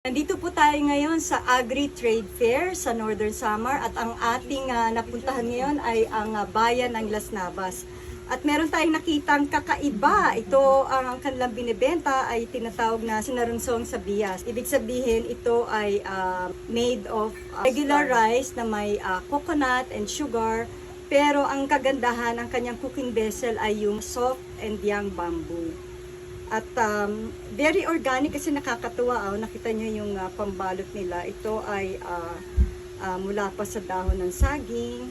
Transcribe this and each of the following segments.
Nandito po tayo ngayon sa Agri Trade Fair sa Northern Samar at ang ating napuntahan ngayon ay ang bayan ng Las Navas. At meron tayong nakitang kakaiba. Ito ang kanilang binibenta ay tinatawag na sinarunsong sabias. Ibig sabihin ito ay made of regular rice na may coconut and sugar. Pero ang kagandahan ng kanyang cooking vessel ay yung soft and young bamboo. At very organic kasi nakakatuwa. Nakita nyo yung pambalot nila. Ito ay mula pa sa dahon ng saging.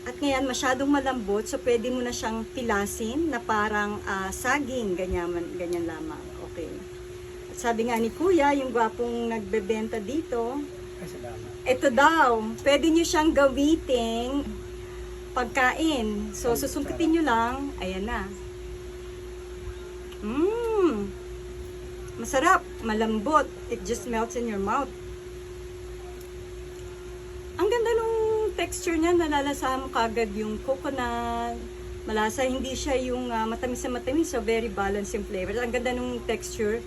At ngayon masyadong malambot, so pwede mo na siyang pilasin na parang saging, ganyan lamang. Okay. At sabi nga ni Kuya, yung gwapong nagbebenta dito, ito daw, pwede nyo siyang gawiting pagkain. So susungkitin nyo lang, ayan na. Masarap, malambot. It just melts in your mouth. Ang ganda nung texture niya, nalalasahan mo kagad yung coconut. Malasa, hindi siya yung matamis na matamis, so very balanced yung flavor. Ang ganda nung texture.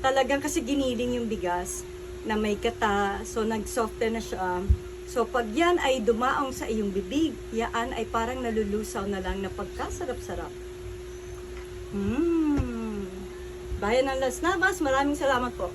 Talagang kasi giniling yung bigas na may kata, so nag-soften na siya. So pag yan ay dumaong sa iyong bibig, yan ay parang nalulusaw na lang na pagkasarap-sarap. Bayan ng Las Navas, maraming salamat po.